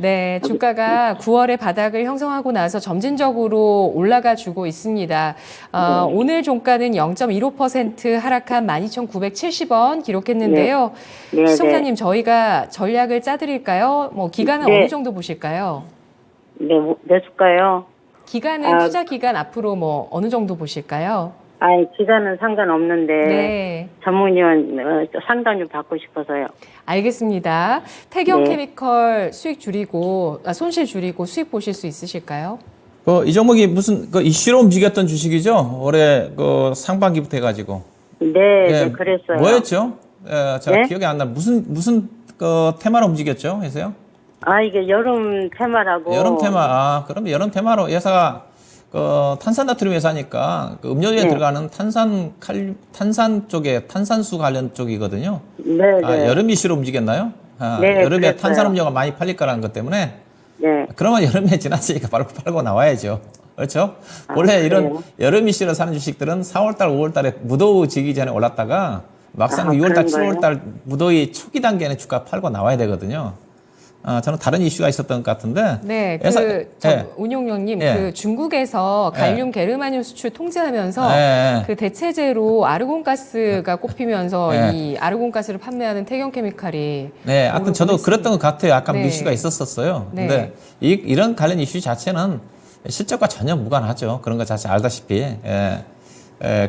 네, 주가가 9월에 바닥을 형성하고 나서 점진적으로 올라가 주고 있습니다. 오늘 종가는 0.15% 하락한 12,970원 기록했는데요. 네. 시청자님, 저희가 전략을 짜드릴까요? 뭐 기간은 네. 어느 정도 보실까요? 네, 내줄까요? 기간은 투자 기간 앞으로 뭐 어느 정도 보실까요? 아니, 기간은 상관없는데, 네. 전문위원 상담 좀 받고 싶어서요. 알겠습니다. 태경 네. 케미컬 수익 줄이고, 손실 줄이고 수익 보실 수 있으실까요? 이 종목이 무슨 이슈로 움직였던 주식이죠? 올해 상반기부터 해가지고. 네, 그랬어요. 뭐였죠? 제가 네? 기억이 안 나. 무슨 테마로 움직였죠, 회사요? 이게 여름 테마라고. 여름 테마. 그럼 여름 테마로 회사가 탄산나트륨 회사니까 음료에 네. 들어가는 탄산 쪽에 탄산수 관련 쪽이거든요. 네. 여름 이슈로 움직였나요? 네, 여름에 그랬어요. 탄산음료가 많이 팔릴 거라는 것 때문에. 네. 그러면 여름에 지났으니까 바로 팔고 나와야죠. 그렇죠? 원래 이런 그래요? 여름 이슈로 사는 주식들은 4월달, 5월달에 무더워지기 전에 올랐다가 막상 6월달, 그런 거예요? 7월달 무더위 초기 단계에는 주가 팔고 나와야 되거든요. 저는 다른 이슈가 있었던 것 같은데. 네, 예. 운용령님, 예. 그 중국에서 갈륨 게르마늄 수출 통제하면서 예. 그 대체제로 아르곤가스가 꼽히면서 예. 이 아르곤가스를 판매하는 태경케미칼이 네, 하여튼 저도 오르고 그랬던 것 같아요. 약간 네. 이슈가 있었었어요. 네. 근데 이런 관련 이슈 자체는 실적과 전혀 무관하죠. 그런 것 자체 알다시피.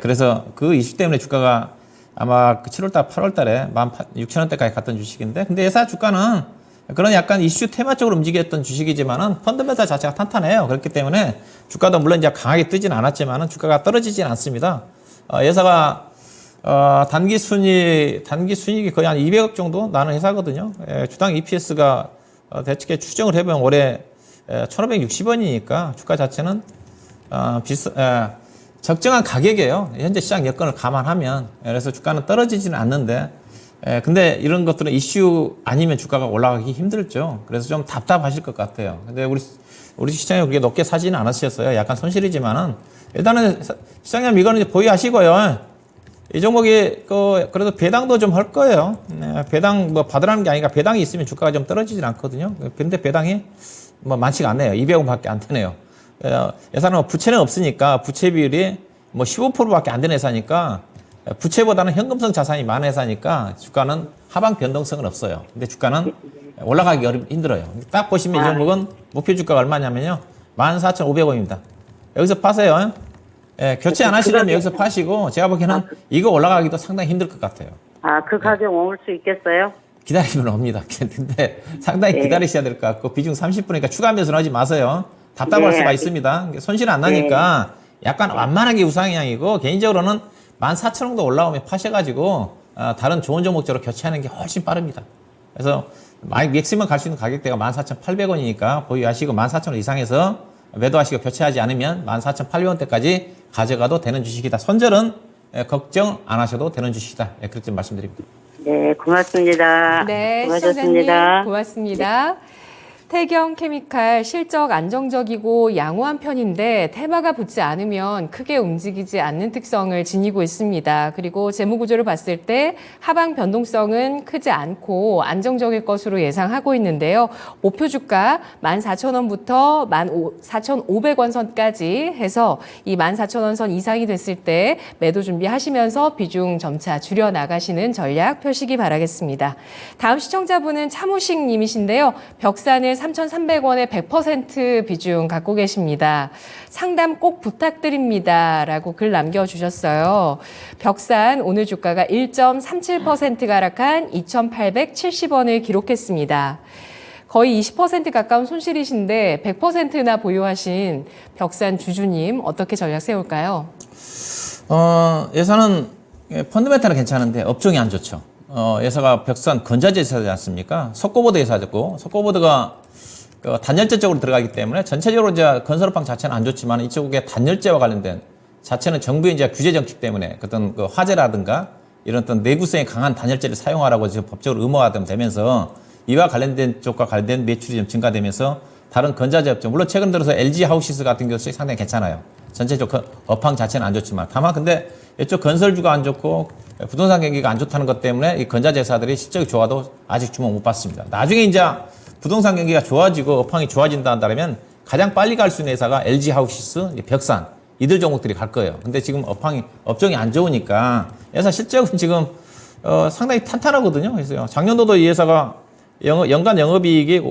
그래서 그 이슈 때문에 주가가 아마 7월달, 8월달에 16,000원대까지 갔던 주식인데, 근데 회사 주가는 그런 약간 이슈 테마적으로 움직였던 주식이지만은 펀더멘탈 자체가 탄탄해요. 그렇기 때문에 주가도 물론 이제 강하게 뜨진 않았지만은 주가가 떨어지진 않습니다. 회사가 단기 순이익이 거의 한 200억 정도 나는 회사거든요. 주당 EPS가 대충 추정을 해보면 올해 1,560원이니까 주가 자체는 적정한 가격이에요. 현재 시장 여건을 감안하면. 그래서 주가는 떨어지지는 않는데, 근데 이런 것들은 이슈 아니면 주가가 올라가기 힘들죠. 그래서 좀 답답하실 것 같아요. 근데 우리 시장에 그렇게 높게 사지는 않으셨어요. 약간 손실이지만은 일단은 시장님 이거는 이제 보유하시고요. 이 종목이 그래도 배당도 좀 할 거예요. 배당 뭐 받으라는 게 아니라 배당이 있으면 주가가 좀 떨어지진 않거든요. 근데 배당이 뭐 많지가 않네요. 200원밖에 안 되네요. 예산은 부채는 없으니까 부채 비율이 뭐 15%밖에 안 되는 회사니까 부채보다는 현금성 자산이 많은 회사니까 주가는 하방 변동성은 없어요. 근데 주가는 올라가기 힘들어요. 딱 보시면 이 종목은 목표 주가가 얼마냐면요. 14,500원입니다. 여기서 파세요. 교체 안 하시려면 여기서 파시고 제가 보기에는 이거 올라가기도 상당히 힘들 것 같아요. 그 가격 머물 수 있겠어요? 기다리면 옵니다. 근데 상당히 기다리셔야 될 것 같고 비중 30%니까 추가 매수는 하지 마세요. 답답할 수가 있습니다. 손실 안 나니까 약간 완만하게 우상향이고 개인적으로는 14,000원도 올라오면 파셔가지고 다른 좋은 종목적으로 교체하는 게 훨씬 빠릅니다. 그래서 맥시멈 갈 수 있는 가격대가 14,800원이니까 보유하시고 14,000원 이상에서 매도하시고 교체하지 않으면 14,800원대까지 가져가도 되는 주식이다. 손절은 걱정 안 하셔도 되는 주식이다. 그렇게 말씀드립니다. 네, 고맙습니다. 네, 수고하셨습니다. 시청자님 고맙습니다. 태경케미칼 실적 안정적이고 양호한 편인데 테마가 붙지 않으면 크게 움직이지 않는 특성을 지니고 있습니다. 그리고 재무구조를 봤을 때 하방 변동성은 크지 않고 안정적일 것으로 예상하고 있는데요. 목표 주가 14,000원부터 14,500원 선까지 해서 이 14,000원 선 이상이 됐을 때 매도 준비하시면서 비중 점차 줄여 나가시는 전략 펴시기 바라겠습니다. 다음 시청자분은 차무식 님이신데요. 벽산을 3,300원에 100% 비중 갖고 계십니다. 상담 꼭 부탁드립니다. 라고 글 남겨주셨어요. 벽산 오늘 주가가 1.37% 하락한 2,870원을 기록했습니다. 거의 20% 가까운 손실이신데 100%나 보유하신 벽산 주주님 어떻게 전략 세울까요? 예산은 펀드멘탈은 괜찮은데 업종이 안 좋죠. 회사가 벽산 건자재 회사지 않습니까? 석고보드 회사고 석고보드가 단열재 쪽으로 들어가기 때문에 전체적으로 이제 건설업황 자체는 안 좋지만 이쪽에 단열재와 관련된 자체는 정부의 이제 규제 정책 때문에 어떤 화재라든가 이런 어떤 내구성이 강한 단열재를 사용하라고 지금 법적으로 의무화가 되면서 이와 관련된 쪽과 관련된 매출이 좀 증가되면서 다른 건자재 업종 물론 최근 들어서 LG 하우시스 같은 경우 상당히 괜찮아요. 전체적으로 업황 자체는 안 좋지만 다만 근데 이쪽 건설주가 안 좋고 부동산 경기가 안 좋다는 것 때문에 이 건자재 회사들이 실적이 좋아도 아직 주목 못 받습니다. 나중에 이제 부동산 경기가 좋아지고 업황이 좋아진다 한다면 가장 빨리 갈 수 있는 회사가 LG 하우시스, 벽산 이들 종목들이 갈 거예요. 근데 지금 업종이 안 좋으니까 회사 실적은 지금 상당히 탄탄하거든요. 그래서 작년도도 이 회사가 연간 영업이익이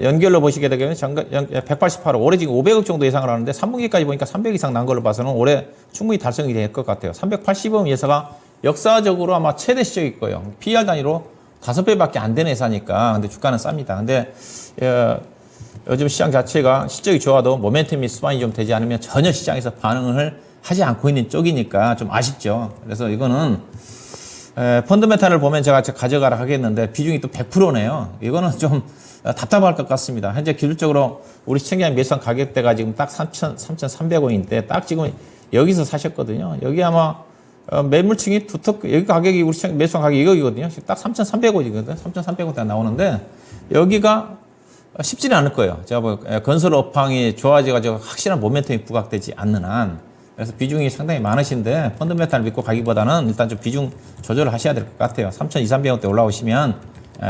연결로 보시게 되면 188억, 올해 지금 500억 정도 예상을 하는데 3분기까지 보니까 300 이상 난 걸로 봐서는 올해 충분히 달성이 될 것 같아요. 380억 회사가 역사적으로 아마 최대 시적일 거예요. PER 단위로 5배밖에 안 되는 회사니까. 근데 주가는 쌉니다. 근데 요즘 시장 자체가 실적이 좋아도 모멘텀이 수반이 좀 되지 않으면 전혀 시장에서 반응을 하지 않고 있는 쪽이니까 좀 아쉽죠. 그래서 이거는 펀드멘탈을 보면 제가 가져가라 하겠는데 비중이 또 100%네요. 이거는 좀 답답할 것 같습니다. 현재 기술적으로 우리 시청자님 매수한 가격대가 지금 딱 3,300원인데 딱 지금 여기서 사셨거든요. 여기 아마 매물층이 여기 가격이 우리 시장 매수한 가격이 이거거든요. 딱 3,300원이거든요. 3,300원대 나오는데 여기가 쉽지는 않을 거예요. 제가 건설 업황이 좋아져가지고 확실한 모멘텀이 부각되지 않는 한. 그래서 비중이 상당히 많으신데 펀드멘탈 믿고 가기보다는 일단 좀 비중 조절을 하셔야 될 것 같아요. 3,200, 300원대 올라오시면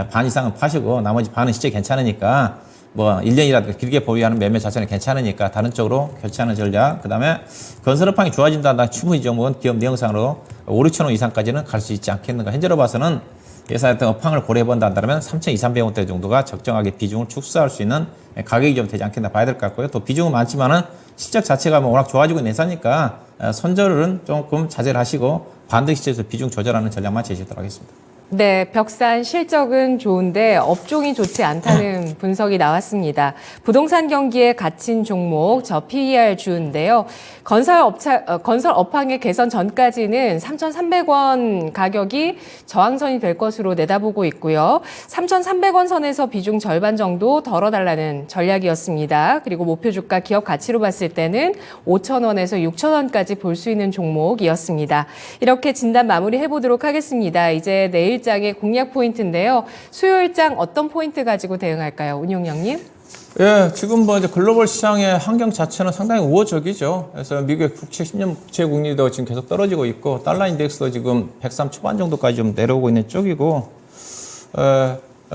반 이상은 파시고 나머지 반은 시세 괜찮으니까 뭐 1년이라도 길게 보유하는 매매 자체는 괜찮으니까 다른 쪽으로 교체하는 전략. 그다음에 건설업황이 좋아진다. 충분히 좀 기업 내용상으로 5, 6천 원 이상까지는 갈 수 있지 않겠는가. 현재로 봐서는 예상했던 업황을 고려해본다 한다면 3,200원대 정도가 적정하게 비중을 축소할 수 있는 가격이 좀 되지 않겠나 봐야 될 것 같고요. 또 비중은 많지만은 실적 자체가 뭐 워낙 좋아지고 있는 회사니까 손절은 조금 자제를 하시고 반등 시점에서 비중 조절하는 전략만 제시하도록 하겠습니다. 네, 벽산 실적은 좋은데 업종이 좋지 않다는 분석이 나왔습니다. 부동산 경기에 갇힌 종목, 저 PER 주인데요. 건설 업황의 개선 전까지는 3,300원 가격이 저항선이 될 것으로 내다보고 있고요. 3,300원 선에서 비중 절반 정도 덜어달라는 전략이었습니다. 그리고 목표 주가 기업 가치로 봤을 때는 5,000원에서 6,000원까지 볼 수 있는 종목이었습니다. 이렇게 진단 마무리해보도록 하겠습니다. 이제 내일 장의 공략 포인트인데요. 수요일장 어떤 포인트 가지고 대응할까요? 운용영님? 예, 지금 뭐 이제 글로벌 시장의 환경 자체는 상당히 우호적이죠. 그래서 미국의 국채 10년 국채 금리도 지금 계속 떨어지고 있고 달러 인덱스도 지금 103 초반 정도까지 좀 내려오고 있는 쪽이고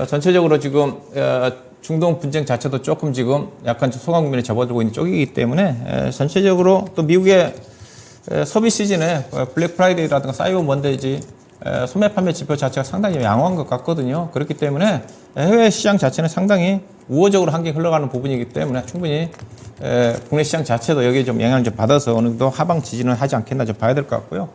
전체적으로 지금 중동 분쟁 자체도 조금 지금 약간 소강 국면에 접어들고 있는 쪽이기 때문에 전체적으로 또 미국의 소비 시즌에 블랙 프라이데이라든가 사이버 먼데이지 소매 판매 지표 자체가 상당히 양호한 것 같거든요. 그렇기 때문에 해외 시장 자체는 상당히 우호적으로 한개 흘러가는 부분이기 때문에 충분히 국내 시장 자체도 여기에 좀 영향을 좀 받아서 어느 정도 하방 지지는 하지 않겠나 좀 봐야 될 것 같고요.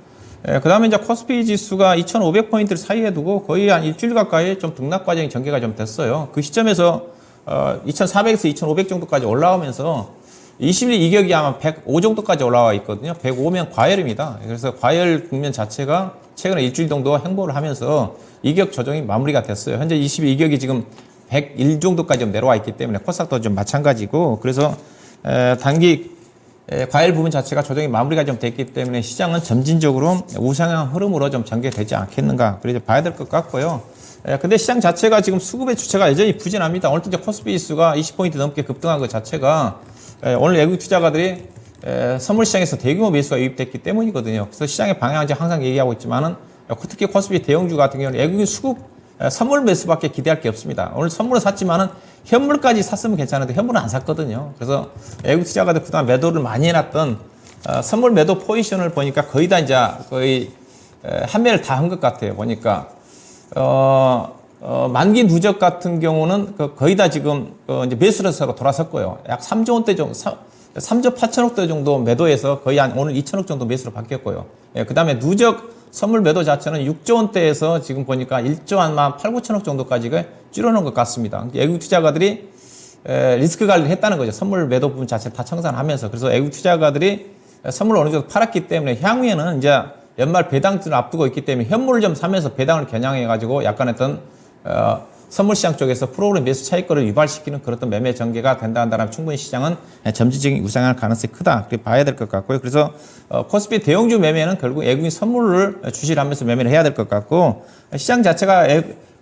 그 다음에 이제 코스피 지수가 2,500포인트를 사이에 두고 거의 한 일주일 가까이 좀 등락 과정이 전개가 좀 됐어요. 그 시점에서 2,400에서 2,500 정도까지 올라오면서 20일 이격이 아마 105 정도까지 올라와 있거든요. 105면 과열입니다. 그래서 과열 국면 자체가 최근에 일주일 정도 행보를 하면서 이격 조정이 마무리가 됐어요. 현재 20일 이격이 지금 101 정도까지 좀 내려와 있기 때문에 코스닥도 좀 마찬가지고 그래서 단기 과열 부분 자체가 조정이 마무리가 좀 됐기 때문에 시장은 점진적으로 우상향 흐름으로 좀 전개되지 않겠는가 그래서 봐야 될 것 같고요. 근데 시장 자체가 지금 수급의 주체가 여전히 부진합니다. 오늘도 이제 코스피 지수가 20포인트 넘게 급등한 것 자체가 오늘 외국 투자가들이 선물 시장에서 대규모 매수가 유입됐기 때문이거든요. 그래서 시장의 방향은 항상 얘기하고 있지만은 특히 코스피 대형주 같은 경우는 외국인 수급 선물 매수밖에 기대할 게 없습니다. 오늘 선물을 샀지만은 현물까지 샀으면 괜찮은데 현물은 안 샀거든요. 그래서 외국 투자가들 그동안 매도를 많이 해놨던 선물 매도 포지션을 보니까 거의 다 이제 거의 한매를 다 한 것 같아요. 보니까 만기 누적 같은 경우는 거의 다 지금 이제 매수로서 돌아섰고요. 약 3조 원대 정도, 3조 8천억 대 정도 매도해서 거의 한 오늘 2천억 정도 매수로 바뀌었고요. 그 다음에 누적 선물 매도 자체는 6조 원대에서 지금 보니까 1조 한 8, 9천억 정도까지 줄여놓은 것 같습니다. 외국 투자가들이 리스크 관리를 했다는 거죠. 선물 매도 부분 자체를 다 청산하면서. 그래서 외국 투자가들이 선물을 어느 정도 팔았기 때문에 향후에는 이제 연말 배당을 앞두고 있기 때문에 현물을 좀 사면서 배당을 겨냥해가지고 약간 어떤 선물 시장 쪽에서 프로그램 매수 차익거를 유발시키는 그런 매매 전개가 된다 한다면 충분히 시장은 점진적인 우상할 가능성이 크다. 그렇게 봐야 될 것 같고요. 그래서 코스피 대형주 매매는 결국 외국인 선물을 주시를 하면서 매매를 해야 될 것 같고 시장 자체가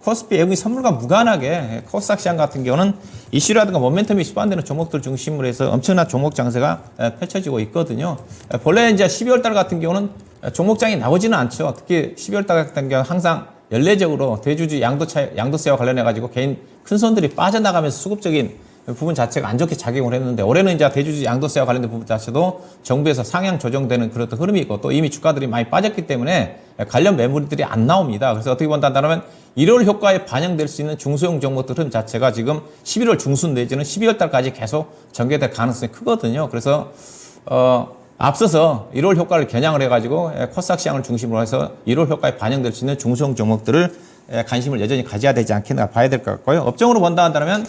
코스피 외국인 선물과 무관하게 코스닥 시장 같은 경우는 이슈라든가 모멘텀이 수반되는 종목들 중심으로 해서 엄청난 종목 장세가 펼쳐지고 있거든요. 본래 이제 12월 달 같은 경우는 종목장이 나오지는 않죠. 특히 12월 달 같은 경우는 항상 연례적으로 대주주 양도세와 관련해가지고 개인 큰 손들이 빠져나가면서 수급적인 부분 자체가 안 좋게 작용을 했는데 올해는 이제 대주주 양도세와 관련된 부분 자체도 정부에서 상향 조정되는 그런 흐름이 있고 또 이미 주가들이 많이 빠졌기 때문에 관련 매물들이 안 나옵니다. 그래서 어떻게 본다면 1월 효과에 반영될 수 있는 중소형 종목들 흐름 자체가 지금 11월 중순 내지는 12월 달까지 계속 전개될 가능성이 크거든요. 그래서 앞서서 1월 효과를 겨냥을 해가지고 코스닥 시장을 중심으로 해서 1월 효과에 반영될 수 있는 중소형 종목들을 관심을 여전히 가져야 되지 않겠나 봐야 될 것 같고요. 업종으로 본다 한다면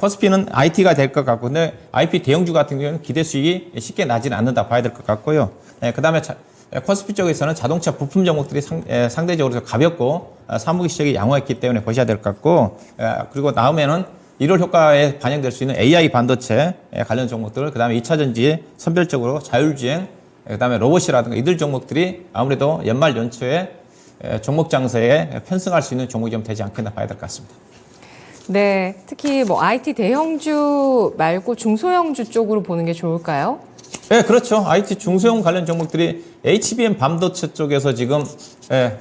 코스피는 IT가 될 것 같고 근데 IP 대형주 같은 경우는 기대 수익이 쉽게 나지는 않는다 봐야 될 것 같고요. 그 다음에 코스피 쪽에서는 자동차 부품 종목들이 상대적으로 가볍고 사무기 시장이 양호했기 때문에 보셔야 될 것 같고 그리고 다음에는 1월 효과에 반영될 수 있는 AI 반도체 관련 종목들, 그 다음에 2차전지 선별적으로 자율주행, 그 다음에 로봇이라든가 이들 종목들이 아무래도 연말 연초에 종목 장세에 편승할 수 있는 종목이 좀 되지 않겠나 봐야 될 것 같습니다. 네, 특히 IT 대형주 말고 중소형주 쪽으로 보는 게 좋을까요? 네, 그렇죠. IT 중소형 관련 종목들이 HBM 반도체 쪽에서 지금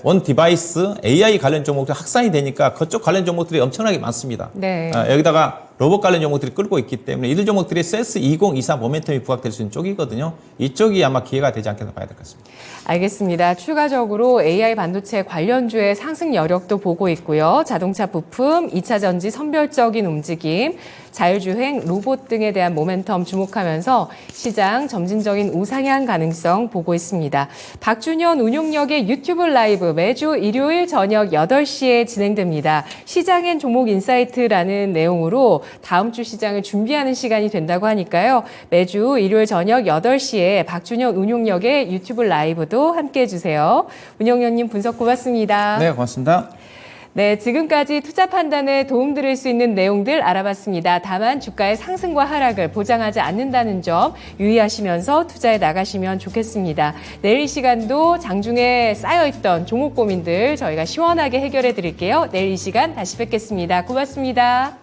원 디바이스 AI 관련 종목들이 확산이 되니까 그쪽 관련 종목들이 엄청나게 많습니다. 네. 여기다가 로봇 관련 종목들이 끌고 있기 때문에 이들 종목들이 세스 2024 모멘텀이 부각될 수 있는 쪽이거든요. 이쪽이 아마 기회가 되지 않겠나 봐야 될 것 같습니다. 알겠습니다. 추가적으로 AI 반도체 관련주의 상승 여력도 보고 있고요. 자동차 부품, 2차 전지 선별적인 움직임, 자율주행, 로봇 등에 대한 모멘텀 주목하면서 시장 점진적인 우상향 가능성 보고 있습니다. 박준현 운용력의 유튜브 라이브 매주 일요일 저녁 8시에 진행됩니다. 시장엔 종목 인사이트라는 내용으로 다음 주 시장을 준비하는 시간이 된다고 하니까요. 매주 일요일 저녁 8시에 박준현 운용력의 유튜브 라이브도 함께해 주세요. 운용력님 분석 고맙습니다. 네, 고맙습니다. 네, 지금까지 투자 판단에 도움드릴 수 있는 내용들 알아봤습니다. 다만 주가의 상승과 하락을 보장하지 않는다는 점 유의하시면서 투자에 나가시면 좋겠습니다. 내일 이 시간도 장중에 쌓여있던 종목 고민들 저희가 시원하게 해결해 드릴게요. 내일 이 시간 다시 뵙겠습니다. 고맙습니다.